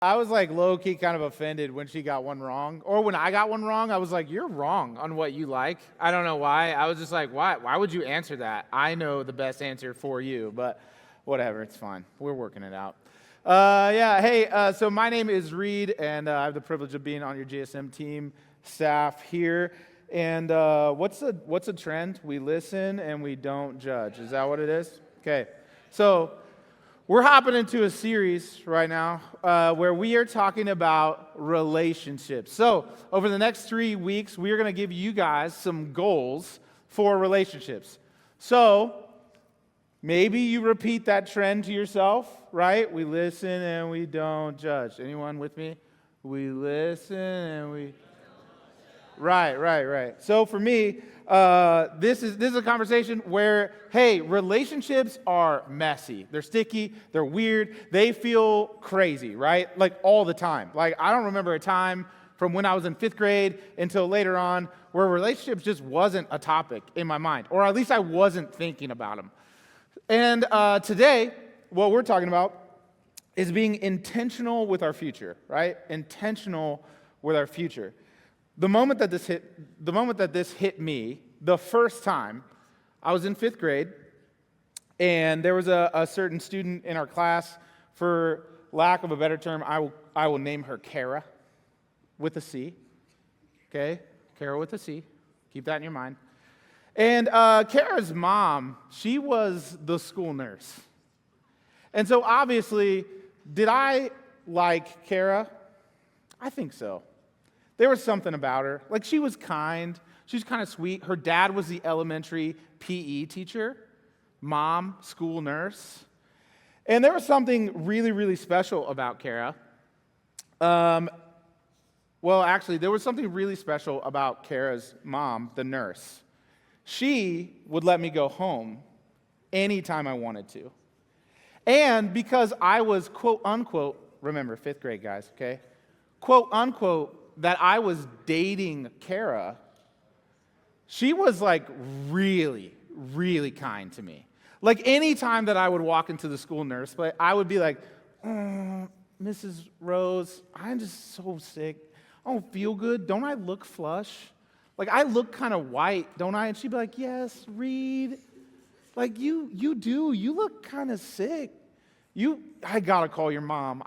I was like low-key kind of offended when she got one wrong. Or when I got one wrong, I was like, you're wrong on what you like. I don't know why. I was just like, why? Why would you answer that? I know the best answer for you, but whatever, it's fine. We're working it out. So my name is Reed, and I have the privilege of being on your GSM team staff here. And what's a trend? We listen and we don't judge. Is that what it is? Okay. So we're hopping into a series right now where we are talking about relationships. So over the next 3 weeks, we are going to give you guys some goals for relationships. So maybe you repeat that trend to yourself, right? We listen and we don't judge. Anyone with me? We listen and we... Right. So for me, this is a conversation where, hey, relationships are messy. They're sticky. They're weird. They feel crazy, right? Like all the time. Like I don't remember a time from when I was in 5th grade until later on where relationships just wasn't a topic in my mind, or at least I wasn't thinking about them. And today, what we're talking about is being intentional with our future, right? Intentional with our future. The moment that this hit me, the first time, I was in 5th grade, and there was a certain student in our class, for lack of a better term, I will name her Kara, with a C. Okay? Kara with a C. Keep that in your mind. And Kara's mom, she was the school nurse. And so obviously, did I like Kara? I think so. There was something about her. Like, she was kind. She was kind of sweet. Her dad was the elementary PE teacher, mom, school nurse. And there was something really, really special about Kara. There was something really special about Kara's mom, the nurse. She would let me go home anytime I wanted to. And because I was, quote, unquote, remember, 5th grade, guys, okay? Quote, unquote, that I was dating Kara, she was like really, really kind to me. Like any time that I would walk into the school nurse place, I would be like, Mrs. Rose, I'm just so sick. I don't feel good. Don't I look flush? Like I look kind of white, don't I? And she'd be like, yes, Reed. Like you do. You look kind of sick. I gotta call your mom.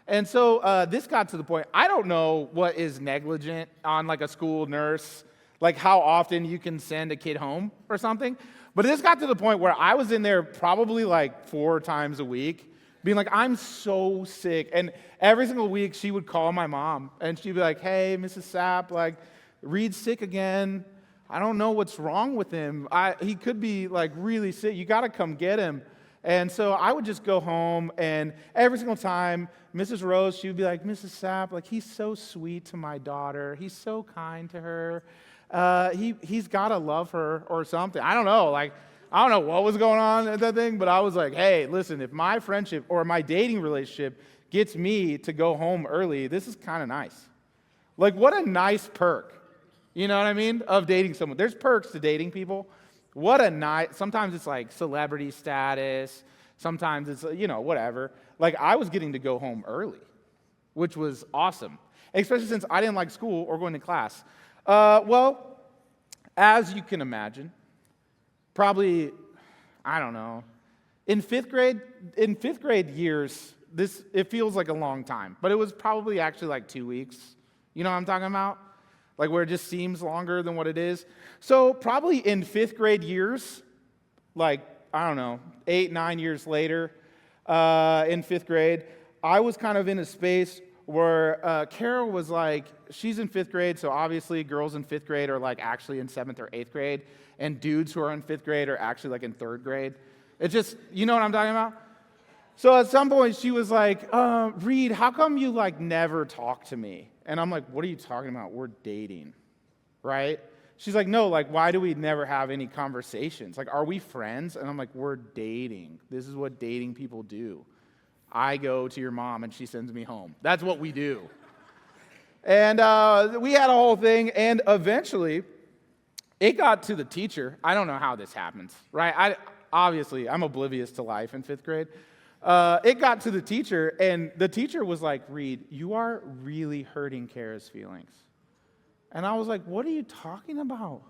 And so this got to the point, I don't know what is negligent on like a school nurse, like how often you can send a kid home or something. But this got to the point where I was in there probably like 4 times a week, being like, I'm so sick. And every single week she would call my mom and she'd be like, hey, Mrs. Sapp, like Reed's sick again. I don't know what's wrong with him. He could be like really sick. You got to come get him. And so I would just go home, and every single time, Mrs. Rose, she would be like, Mrs. Sapp, like, he's so sweet to my daughter. He's so kind to her. He's got to love her or something. I don't know. Like, I don't know what was going on at that thing, but I was like, hey, listen, if my friendship or my dating relationship gets me to go home early, this is kind of nice. Like, what a nice perk, you know what I mean, of dating someone. There's perks to dating people. What a night. Sometimes it's like celebrity status. Sometimes it's, whatever. Like I was getting to go home early, which was awesome, especially since I didn't like school or going to class. As you can imagine, probably, I don't know, in 5th grade years, it feels like a long time, but it was probably actually like 2 weeks. You know what I'm talking about? Like where it just seems longer than what it is. So probably in 5th grade years, like, I don't know, 8, 9 years later, in 5th grade, I was kind of in a space where Kara was like, she's in 5th grade, so obviously girls in 5th grade are like actually in 7th or 8th grade, and dudes who are in 5th grade are actually like in 3rd grade. It's just, you know what I'm talking about? So at some point she was like, Reed, how come you like never talk to me? And I'm like, what are you talking about? We're dating, right? She's like, no, like, why do we never have any conversations? Like, are we friends? And I'm like, we're dating. This is what dating people do. I go to your mom and she sends me home. That's what we do. And we had a whole thing, and eventually it got to the teacher. I don't know how this happens, right? I'm oblivious to life in 5th grade. it got to the teacher, and the teacher was like, Reed, you are really hurting Kara's feelings. And I was like, what are you talking about?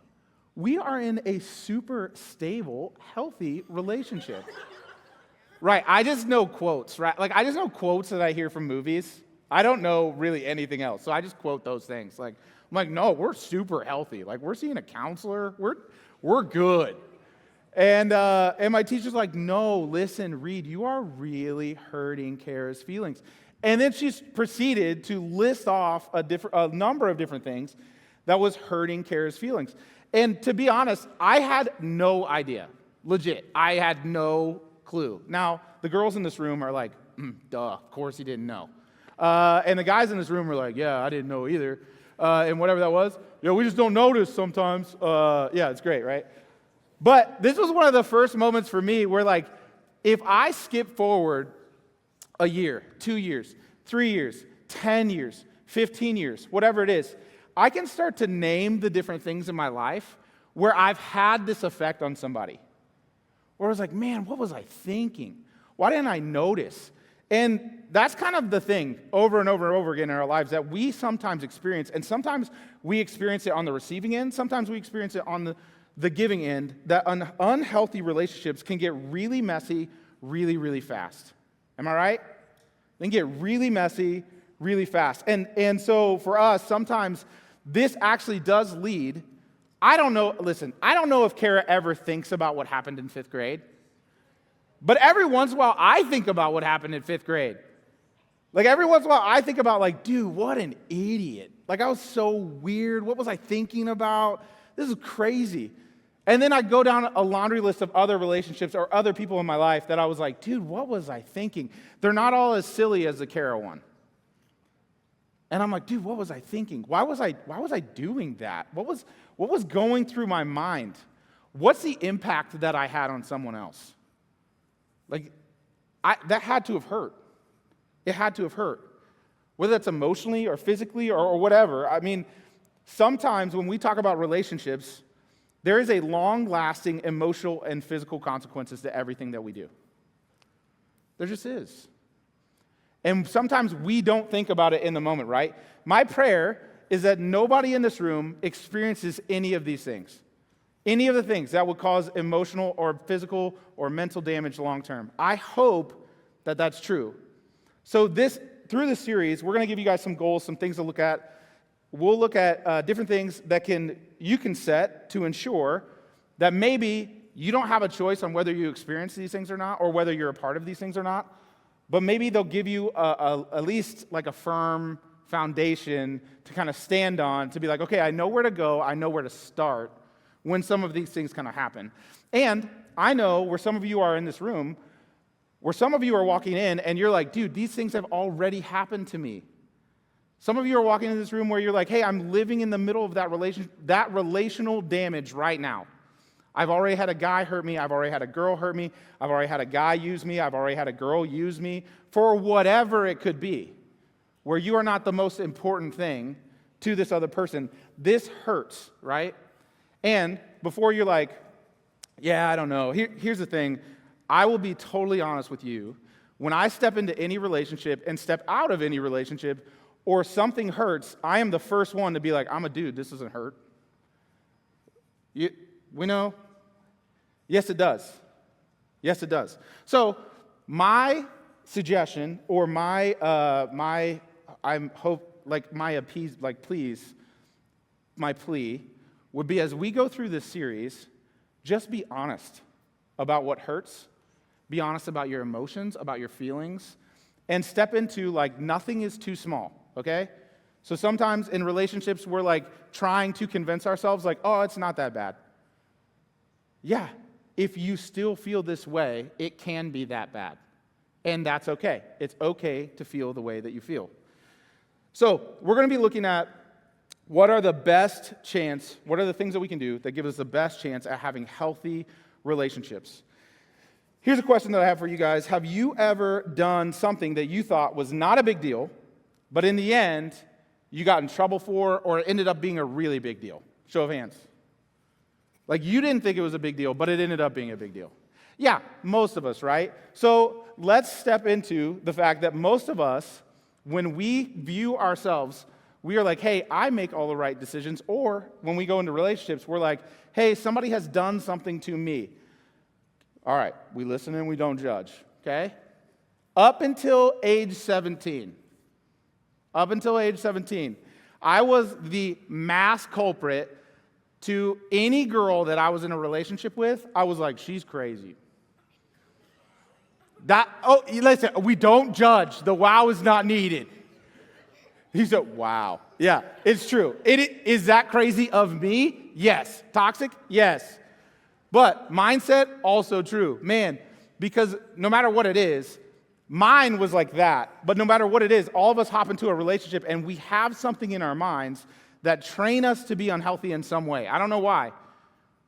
We are in a super stable, healthy relationship. Right, I just know quotes, right? Like, I just know quotes that I hear from movies. I don't know really anything else, so I just quote those things. Like, I'm like, no, we're super healthy. Like, we're seeing a counselor. We're good. And my teacher's like, no, listen, Reed, you are really hurting Kara's feelings. And then she proceeded to list off a number of different things that was hurting Kara's feelings. And to be honest, I had no idea. Legit, I had no clue. Now, the girls in this room are like, duh, of course he didn't know. And the guys in this room were like, yeah, I didn't know either. And whatever that was, yeah, we just don't notice sometimes. Yeah, it's great, right? But this was one of the first moments for me where, like, if I skip forward a year, 2 years, 3 years, 10 years, 15 years, whatever it is, I can start to name the different things in my life where I've had this effect on somebody. Where I was like, man, what was I thinking? Why didn't I notice? And that's kind of the thing over and over and over again in our lives that we sometimes experience. And sometimes we experience it on the receiving end. Sometimes we experience it on the giving end, that unhealthy relationships can get really messy really, really fast. Am I right? They can get really messy really fast. And so for us, sometimes this actually does lead. I don't know if Kara ever thinks about what happened in 5th grade, but every once in a while I think about what happened in 5th grade. Like, every once in a while I think about, like, dude, what an idiot. Like, I was so weird. What was I thinking about? This is crazy. And then I go down a laundry list of other relationships or other people in my life that I was like, dude, what was I thinking? They're not all as silly as the Kara one. And I'm like, dude, what was I thinking? Why was I doing that? What was going through my mind? What's the impact that I had on someone else? Like, that had to have hurt. It had to have hurt. Whether that's emotionally or physically or whatever. I mean, sometimes when we talk about relationships, there is a long-lasting emotional and physical consequences to everything that we do. There just is. And sometimes we don't think about it in the moment, right? My prayer is that nobody in this room experiences any of these things. Any of the things that would cause emotional or physical or mental damage long term. I hope that that's true. So through this series, we're going to give you guys some goals, some things to look at. We'll look at different things that you can set to ensure that maybe you don't have a choice on whether you experience these things or not, or whether you're a part of these things or not. But maybe they'll give you at least like a firm foundation to kind of stand on, to be like, okay, I know where to go, I know where to start when some of these things kind of happen. And I know where some of you are in this room, where some of you are walking in and you're like, dude, these things have already happened to me. Some of you are walking into this room where you're like, hey, I'm living in the middle of that relational damage right now. I've already had a guy hurt me. I've already had a girl hurt me. I've already had a guy use me. I've already had a girl use me for whatever it could be, where you are not the most important thing to this other person. This hurts, right? And before you're like, yeah, I don't know. Here's the thing. I will be totally honest with you. When I step into any relationship and step out of any relationship or something hurts, I am the first one to be like, I'm a dude. This doesn't hurt. We know? Yes, it does. Yes, it does. So my suggestion or my plea would be, as we go through this series, just be honest about what hurts. Be honest about your emotions, about your feelings, and step into, like, nothing is too small, okay? So sometimes in relationships, we're like trying to convince ourselves, like, oh, it's not that bad. Yeah, if you still feel this way, it can be that bad. And that's okay. It's okay to feel the way that you feel. So we're going to be looking at what are the things that we can do that give us the best chance at having healthy relationships. Here's a question that I have for you guys. Have you ever done something that you thought was not a big deal, but in the end, you got in trouble for, or it ended up being a really big deal? Show of hands. Like, you didn't think it was a big deal, but it ended up being a big deal. Yeah, most of us, right? So let's step into the fact that most of us, when we view ourselves, we are like, hey, I make all the right decisions. Or when we go into relationships, we're like, hey, somebody has done something to me. All right, we listen and we don't judge, okay? Up until age 17, I was the mass culprit to any girl that I was in a relationship with. I was like, she's crazy. Listen, we don't judge. The wow is not needed. He said, wow. Yeah, it's true. Is that crazy of me? Yes. Toxic? Yes. But mindset, also true. Man, because no matter what it is, mine was like that. But no matter what it is, all of us hop into a relationship and we have something in our minds that train us to be unhealthy in some way. I don't know why,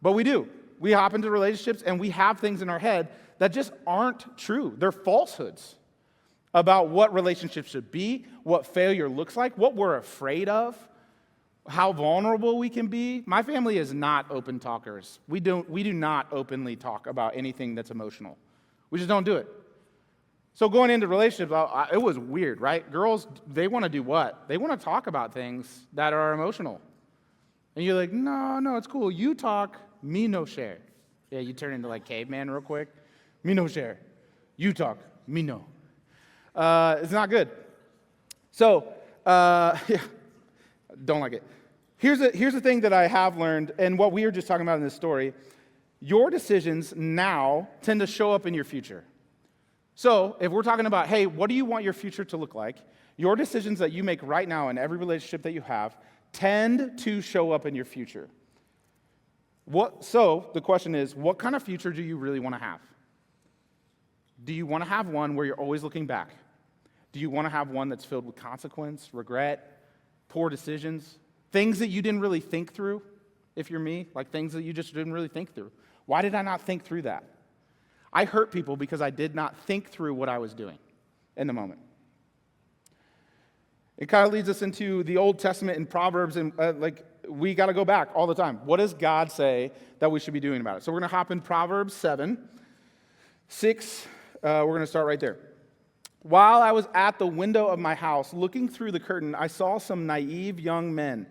but we do. We hop into relationships and we have things in our head that just aren't true. They're falsehoods about what relationships should be, what failure looks like, what we're afraid of, how vulnerable we can be. My family is not open talkers. We do not openly talk about anything that's emotional. We just don't do it. So going into relationships, it was weird, right? Girls, they want to do what? They want to talk about things that are emotional. And you're like, no, it's cool. You talk, me no share. Yeah, you turn into like caveman real quick. Me no share. You talk, me no. It's not good. So, yeah, don't like it. Here's the thing that I have learned, and what we were just talking about in this story. Your decisions now tend to show up in your future. So, if we're talking about, hey, what do you want your future to look like? Your decisions that you make right now in every relationship that you have tend to show up in your future. So, the question is, what kind of future do you really want to have? Do you want to have one where you're always looking back? Do you want to have one that's filled with consequence, regret, poor decisions, things that you didn't really think through, if you're me, like things that you just didn't really think through? Why did I not think through that? I hurt people because I did not think through what I was doing in the moment. It kind of leads us into the Old Testament and Proverbs, and we got to go back all the time. What does God say that we should be doing about it? So we're going to hop in Proverbs 7, 6. We're going to start right there. While I was at the window of my house, looking through the curtain, I saw some naive young men,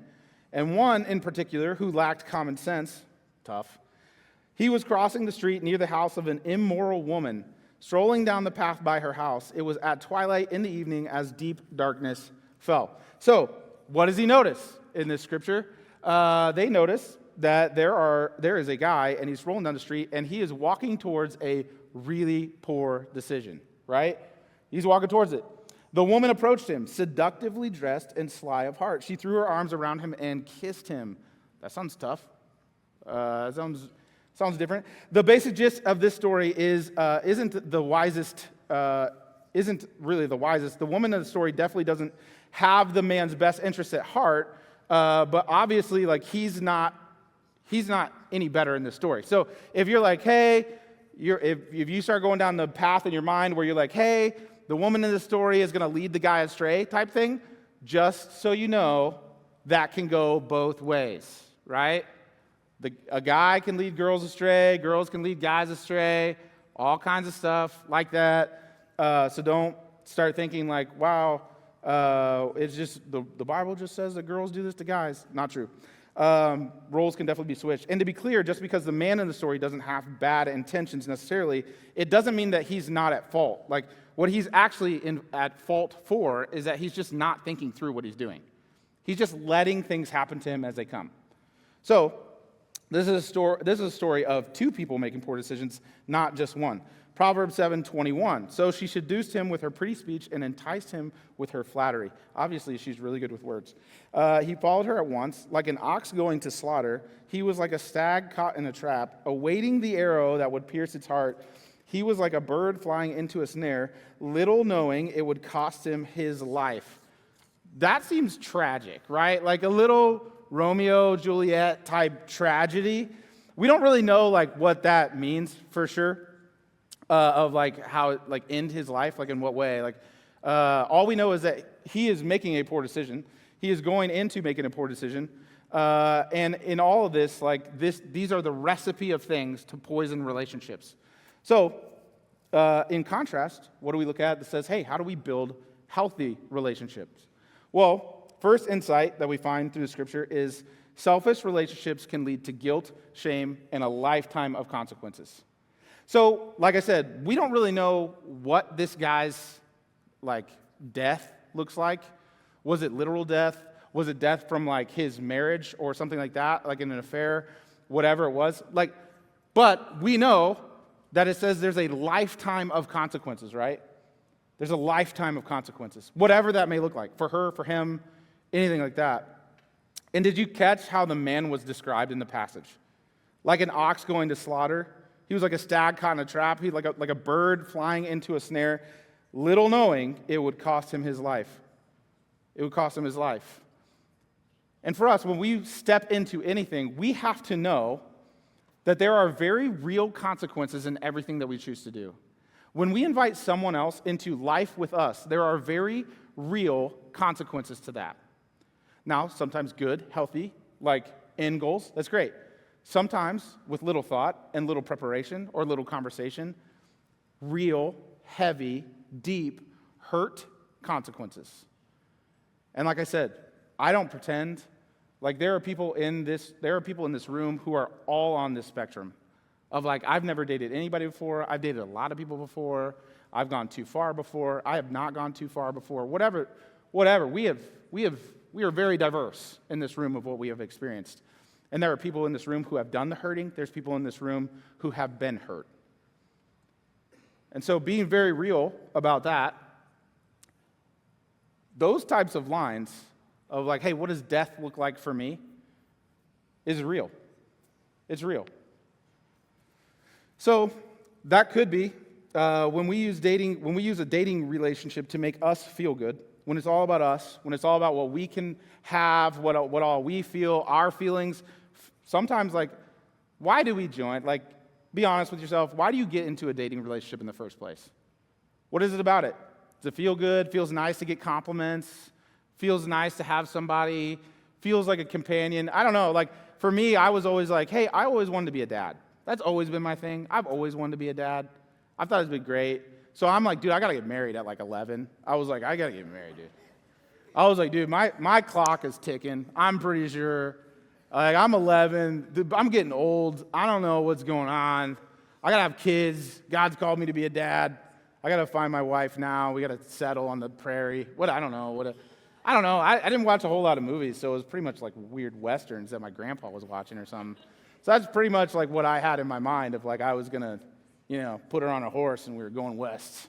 and one in particular who lacked common sense. Tough. He was crossing the street near the house of an immoral woman, strolling down the path by her house. It was at twilight in the evening as deep darkness fell. So, what does he notice in this scripture? They notice that there is a guy, and he's rolling down the street, and he is walking towards a really poor decision, right? He's walking towards it. The woman approached him, seductively dressed and sly of heart. She threw her arms around him and kissed him. That sounds tough. Sounds different. The basic gist of this story isn't really the wisest. The woman in the story definitely doesn't have the man's best interests at heart, but obviously, like, he's not any better in this story. So if you're like, hey, if you start going down the path in your mind where you're like, hey, the woman in the story is going to lead the guy astray type thing, just so you know, that can go both ways, right? A guy can lead girls astray, girls can lead guys astray, all kinds of stuff like that. So don't start thinking like, wow, it's just the Bible just says that girls do this to guys. Not true. Roles can definitely be switched. And to be clear, just because the man in the story doesn't have bad intentions necessarily, it doesn't mean that he's not at fault. Like, what he's actually at fault for is that he's just not thinking through what he's doing. He's just letting things happen to him as they come. So, this is a story of two people making poor decisions, not just one. Proverbs 7:21. So she seduced him with her pretty speech and enticed him with her flattery. Obviously, she's really good with words. He followed her at once, like an ox going to slaughter. He was like a stag caught in a trap, awaiting the arrow that would pierce its heart. He was like a bird flying into a snare, little knowing it would cost him his life. That seems tragic, right? Like a little Romeo, Juliet type tragedy. We don't really know like what that means for sure, of like how it like end his life, like in what way. Like all we know is that he is making a poor decision. He is going into making a poor decision, and in all of this, these are the recipe of things to poison relationships. So, in contrast, what do we look at that says, hey, how do we build healthy relationships? Well, first insight that we find through the scripture is selfish relationships can lead to guilt, shame, and a lifetime of consequences. So, like I said, we don't really know what this guy's, death looks like. Was it literal death? Was it death from, his marriage or something like that, like in an affair, whatever it was? But we know that it says there's a lifetime of consequences, right? There's a lifetime of consequences, whatever that may look like, for her, for him, anything like that. And did you catch how the man was described in the passage? Like an ox going to slaughter. He was like a stag caught in a trap. He like a bird flying into a snare, little knowing it would cost him his life. It would cost him his life. And for us, when we step into anything, we have to know that there are very real consequences in everything that we choose to do. When we invite someone else into life with us, there are very real consequences to that. Now, sometimes good, healthy, like end goals, that's great. Sometimes, with little thought and little preparation or little conversation, real, heavy, deep, hurt consequences. And like I said, I don't pretend. There are people in this room who are all on this spectrum of I've never dated anybody before. I've dated a lot of people before. I've gone too far before. I have not gone too far before. Whatever. We are very diverse in this room of what we have experienced. And there are people in this room who have done the hurting. There's people in this room who have been hurt. And so being very real about that, those types of lines of hey, what does death look like for me, is real. It's real. So that could be when we use a dating relationship to make us feel good, when it's all about us, when it's all about what we can have, what all we feel, our feelings. Sometimes why do we join? Be honest with yourself. Why do you get into a dating relationship in the first place? What is it about it? Does it feel good? Feels nice to get compliments? Feels nice to have somebody? Feels like a companion? I don't know. For me, I was always hey, I always wanted to be a dad. That's always been my thing. I've always wanted to be a dad. I thought it'd be great. So I'm dude, I got to get married at 11. I was I got to get married, dude. I was dude, my clock is ticking. I'm pretty sure. I'm 11. Dude, I'm getting old. I don't know what's going on. I got to have kids. God's called me to be a dad. I got to find my wife now. We got to settle on the prairie. I don't know. I didn't watch a whole lot of movies, so it was pretty much weird westerns that my grandpa was watching or something. So that's pretty much what I had in my mind of I was going to, put her on a horse and we were going west.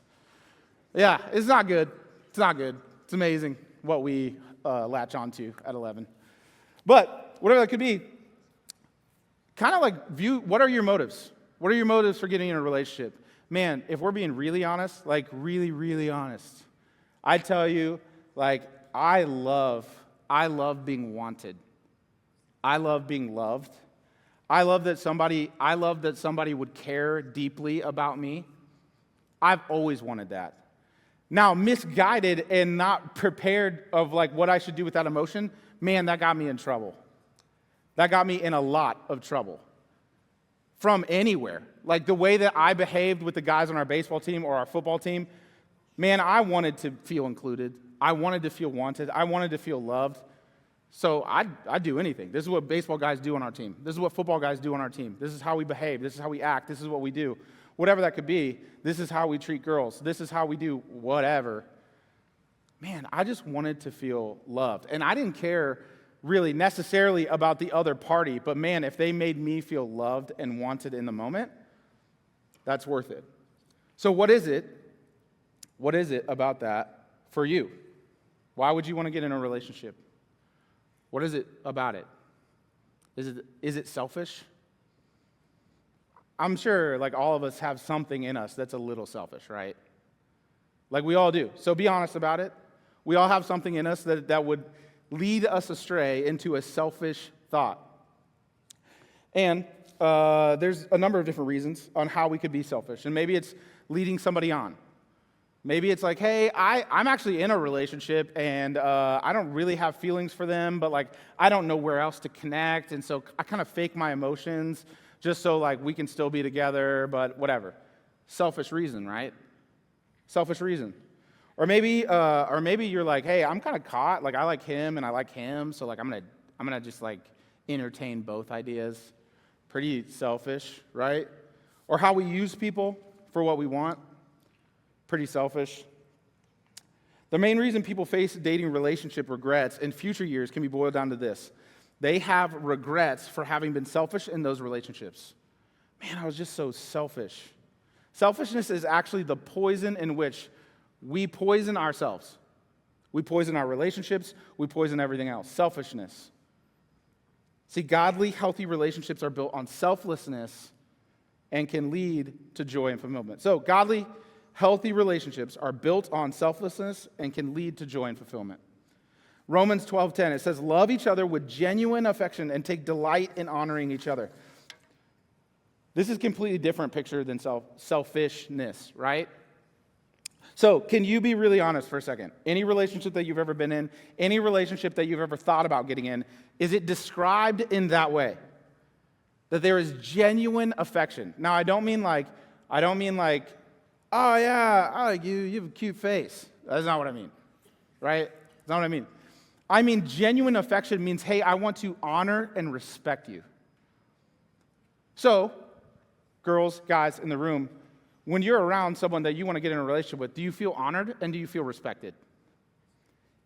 Yeah, it's not good. It's not good. It's amazing what we latch onto at 11. But whatever that could be, kind of view, what are your motives? What are your motives for getting in a relationship? Man, if we're being really honest, really, really honest, I tell you, I love being wanted. I love being loved. I love that somebody would care deeply about me. I've always wanted that. Now, misguided and not prepared of what I should do with that emotion, man, that got me in trouble. That got me in a lot of trouble. From anywhere. The way that I behaved with the guys on our baseball team or our football team, man, I wanted to feel included. I wanted to feel wanted. I wanted to feel loved. So I'd do anything. This is what baseball guys do on our team. This is what football guys do on our team. This is how we behave. This is how we act. This is what we do. Whatever that could be, this is how we treat girls. This is how we do whatever. Man, I just wanted to feel loved. And I didn't care really necessarily about the other party, but man, if they made me feel loved and wanted in the moment, that's worth it. So what is it about that for you? Why would you want to get in a relationship? What is it about it? Is it selfish? I'm sure all of us have something in us that's a little selfish, right? We all do. So be honest about it. We all have something in us that would lead us astray into a selfish thought. And there's a number of different reasons on how we could be selfish. And maybe it's leading somebody on. Maybe it's hey, I'm actually in a relationship and I don't really have feelings for them, but I don't know where else to connect, and so I kind of fake my emotions just so we can still be together, but whatever. Selfish reason, right? Selfish reason. Or maybe you're like, hey, I'm kind of caught. Like, I like him and I like him, so like I'm gonna just like entertain both ideas. Pretty selfish, right? Or how we use people for what we want. Pretty selfish. The main reason people face dating relationship regrets in future years can be boiled down to this. They have regrets for having been selfish in those relationships. Man, I was just so selfish. Selfishness is actually the poison in which we poison ourselves. We poison our relationships. We poison everything else. Selfishness. See, godly, healthy relationships are built on selflessness and can lead to joy and fulfillment. So, godly, healthy relationships are built on selflessness and can lead to joy and fulfillment. Romans 12:10, it says, love each other with genuine affection and take delight in honoring each other. This is a completely different picture than selfishness, right? So, can you be really honest for a second? Any relationship that you've ever been in, any relationship that you've ever thought about getting in, is it described in that way? That there is genuine affection. Now, I don't mean like, oh yeah, I like you, you have a cute face. That's not what I mean, right? That's not what I mean. I mean genuine affection means, hey, I want to honor and respect you. So, girls, guys in the room, when you're around someone that you want to get in a relationship with, do you feel honored and do you feel respected?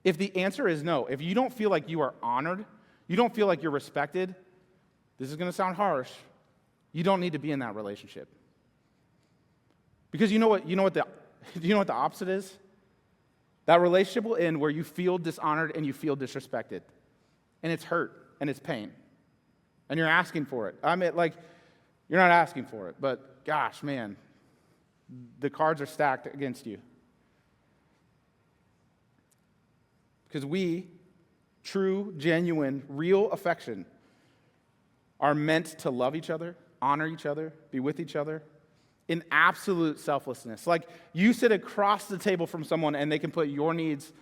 If the answer is no, if you don't feel like you are honored, you don't feel like you're respected, this is going to sound harsh, you don't need to be in that relationship. Because you know what the opposite is? That relationship will end where you feel dishonored and you feel disrespected. And it's hurt and it's pain. And you're asking for it. I mean, like, you're not asking for it, but gosh, man, the cards are stacked against you. Because we, true, genuine, real affection, are meant to love each other, honor each other, be with each other in absolute selflessness. Like, you sit across the table from someone and they can put your needs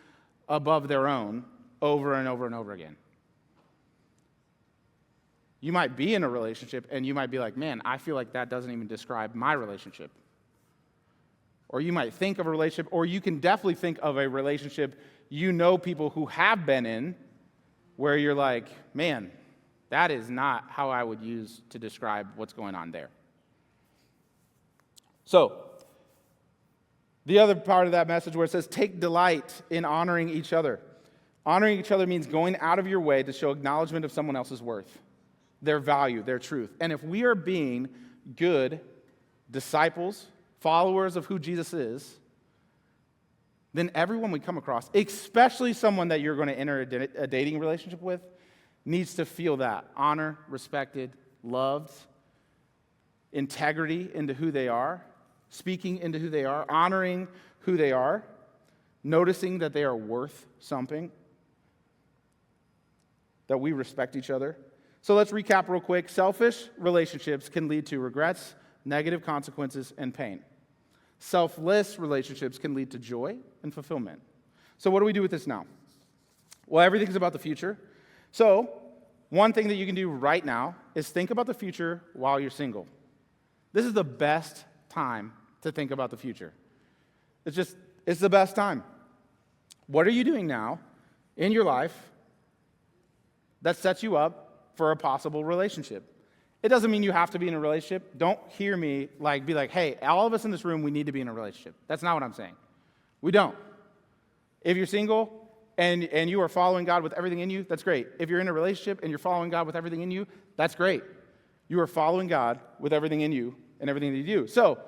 above their own over and over and over again. You might be in a relationship and you might be like, man, I feel like that doesn't even describe my relationship. Or you might think of a relationship, or you can definitely think of a relationship you know people who have been in where you're like, man, that is not how I would use to describe what's going on there. So, the other part of that message where it says, take delight in honoring each other. Honoring each other means going out of your way to show acknowledgement of someone else's worth, their value, their truth. And if we are being good disciples, followers of who Jesus is, then everyone we come across, especially someone that you're going to enter a dating relationship with, needs to feel that. Honor, respected, loved, integrity into who they are, speaking into who they are, honoring who they are, noticing that they are worth something, that we respect each other. So let's recap real quick. Selfish relationships can lead to regrets, negative consequences, and pain. Selfless relationships can lead to joy and fulfillment. So what do we do with this now? Well, everything's about the future. So one thing that you can do right now is think about the future while you're single. This is the best time to think about the future. It's the best time. What are you doing now in your life that sets you up for a possible relationship? It doesn't mean you have to be in a relationship. Don't hear me be like, hey, all of us in this room, we need to be in a relationship. That's not what I'm saying. We don't. If you're single and you are following God with everything in you, that's great. If you're in a relationship and you're following God with everything in you, that's great. You are following God with everything in you and everything that you do. So,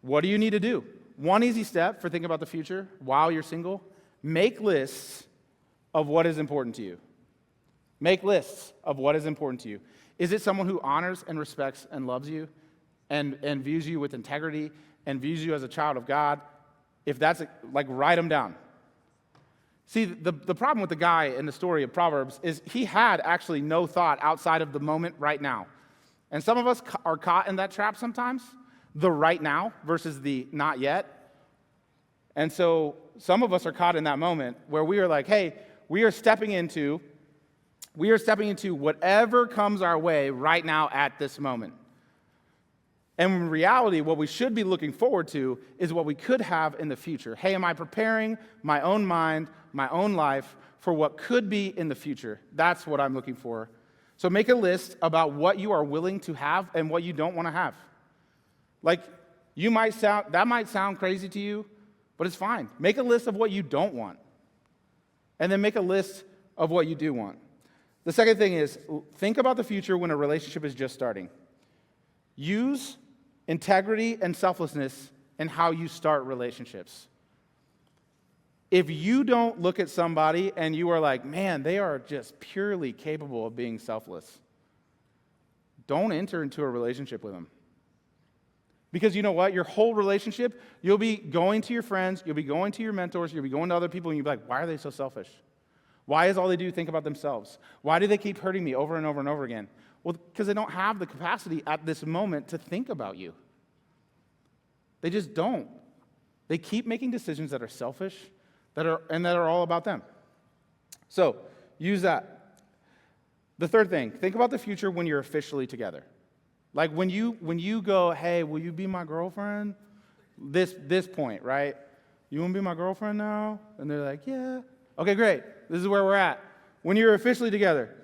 what do you need to do? One easy step for thinking about the future while you're single, make lists of what is important to you. Make lists of what is important to you. Is it someone who honors and respects and loves you and views you with integrity and views you as a child of God? If that's, write them down. See, the problem with the guy in the story of Proverbs is he had actually no thought outside of the moment right now. And some of us are caught in that trap sometimes, the right now versus the not yet. And so some of us are caught in that moment where we are like, hey, we are stepping into whatever comes our way right now at this moment. And in reality, what we should be looking forward to is what we could have in the future. Hey, am I preparing my own mind, my own life for what could be in the future? That's what I'm looking for. So make a list about what you are willing to have and what you don't want to have. Like, that might sound crazy to you, but it's fine. Make a list of what you don't want. And then make a list of what you do want. The second thing is, think about the future when a relationship is just starting. Use integrity and selflessness in how you start relationships. If you don't look at somebody and you are like, man, they are just purely capable of being selfless, don't enter into a relationship with them. Because you know what? Your whole relationship, you'll be going to your friends, you'll be going to your mentors, you'll be going to other people, and you'll be like, why are they so selfish? Why is all they do think about themselves? Why do they keep hurting me over and over and over again? Well, because they don't have the capacity at this moment to think about you. They just don't. They keep making decisions that are selfish, that are all about them. So, use that. The third thing, think about the future when you're officially together. Like when you go, hey, will you be my girlfriend? This point, right? You want to be my girlfriend now? And they're like, yeah. Okay, great. This is where we're at. When you're officially together.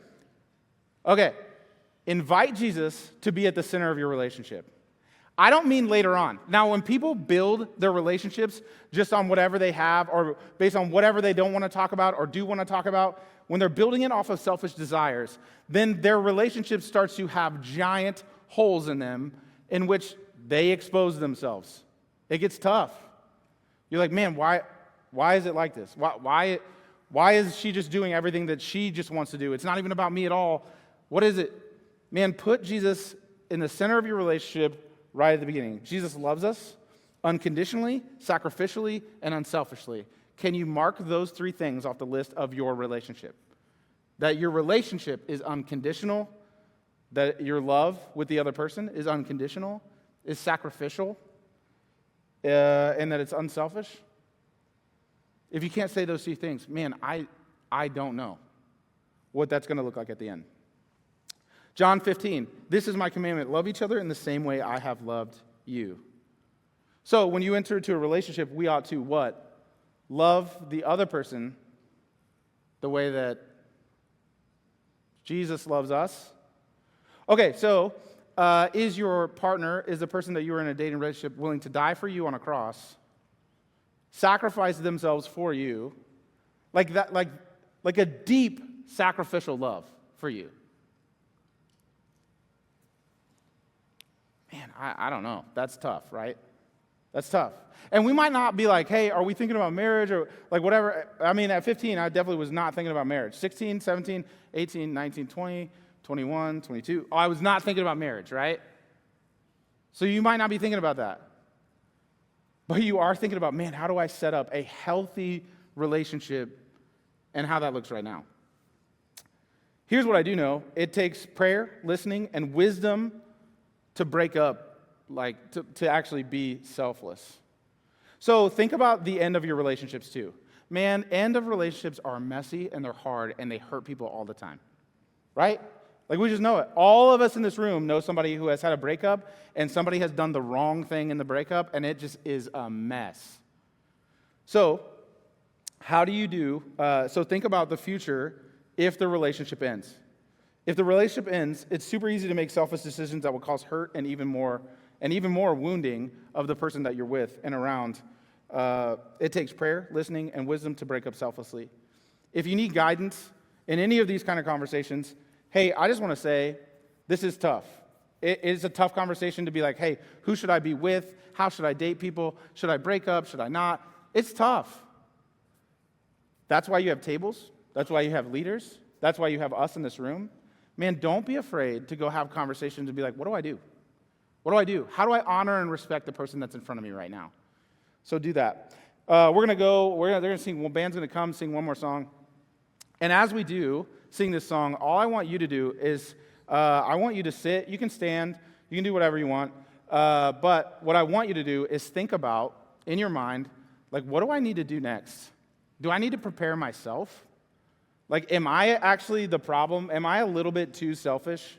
Okay, invite Jesus to be at the center of your relationship. I don't mean later on. Now, when people build their relationships just on whatever they have or based on whatever they don't want to talk about or do want to talk about, when they're building it off of selfish desires, then their relationship starts to have giant holes in them in which they expose themselves. It gets tough. You're like, man, why is it like this? Why is she just doing everything that she just wants to do? It's not even about me at all. What is it? Man, put Jesus in the center of your relationship right at the beginning. Jesus loves us unconditionally, sacrificially, and unselfishly. Can you mark those three things off the list of your relationship? That your relationship is unconditional, that your love with the other person is unconditional, is sacrificial, and that it's unselfish? If you can't say those three things, man, I don't know what that's going to look like at the end. John 15, this is my commandment, love each other in the same way I have loved you. So when you enter into a relationship, we ought to what? Love the other person the way that Jesus loves us. Okay, so is your partner, is the person that you are in a dating relationship willing to die for you on a cross, sacrifice themselves for you, like that, like a deep sacrificial love for you? Man, I don't know. That's tough, right? That's tough. And we might not be like, hey, are we thinking about marriage or like whatever? I mean, at 15, I definitely was not thinking about marriage. 16, 17, 18, 19, 20, 21, 22. I was not thinking about marriage, right? So you might not be thinking about that. But you are thinking about, man, how do I set up a healthy relationship and how that looks right now? Here's what I do know. It takes prayer, listening, and wisdom to break up, like to actually be selfless. So think about the end of your relationships too. Man, end of relationships are messy and they're hard and they hurt people all the time, right? Like we just know it. All of us in this room know somebody who has had a breakup and somebody has done the wrong thing in the breakup and it just is a mess. So how do you do, so think about the future if the relationship ends. If the relationship ends, it's super easy to make selfish decisions that will cause hurt and even more wounding of the person that you're with and around. It takes prayer, listening, and wisdom to break up selflessly. If you need guidance in any of these kind of conversations, hey, I just want to say this is tough. It is a tough conversation to be like, hey, who should I be with? How should I date people? Should I break up? Should I not? It's tough. That's why you have tables. That's why you have leaders. That's why you have us in this room. Man, don't be afraid to go have conversations and be like, what do I do? What do I do? How do I honor and respect the person that's in front of me right now? So do that. They're going to sing, well, band's going to come, sing one more song. And as we do sing this song, all I want you to do is, I want you to sit, you can stand, you can do whatever you want. But what I want you to do is think about, in your mind, like, what do I need to do next? Do I need to prepare myself? Like, am I actually the problem? Am I a little bit too selfish?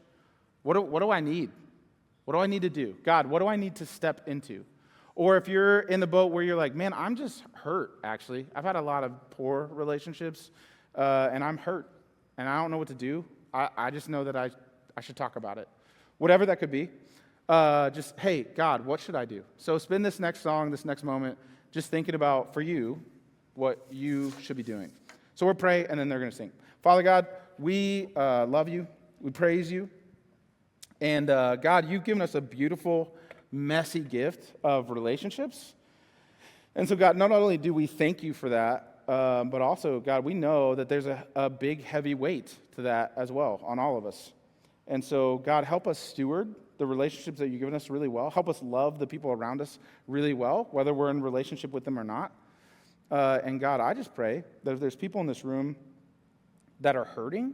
What do I need? What do I need to do? God, what do I need to step into? Or if you're in the boat where you're like, man, I'm just hurt, actually. I've had a lot of poor relationships, and I'm hurt, and I don't know what to do. I just know that I should talk about it. Whatever that could be. Just, hey, God, what should I do? So spend this next song, this next moment, just thinking about, for you, what you should be doing. So we'll pray, and then they're going to sing. Father God, we love you. We praise you. And God, you've given us a beautiful, messy gift of relationships. And so, God, not only do we thank you for that, but also, God, we know that there's a big, heavy weight to that as well on all of us. And so, God, help us steward the relationships that you've given us really well. Help us love the people around us really well, whether we're in relationship with them or not. And God, I just pray that if there's people in this room that are hurting,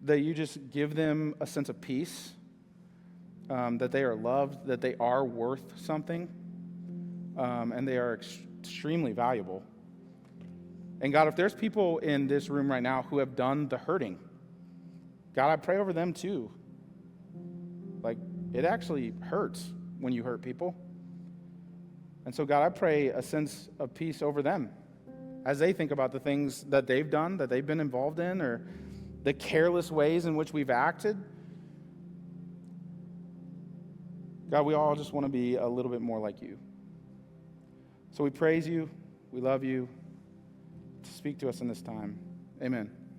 that you just give them a sense of peace, that they are loved, that they are worth something, and they are extremely valuable. And God, if there's people in this room right now who have done the hurting, God, I pray over them too. Like, it actually hurts when you hurt people. And so, God, I pray a sense of peace over them as they think about the things that they've done, that they've been involved in, or the careless ways in which we've acted. God, we all just want to be a little bit more like you. So we praise you. We love you. Speak to us in this time. Amen.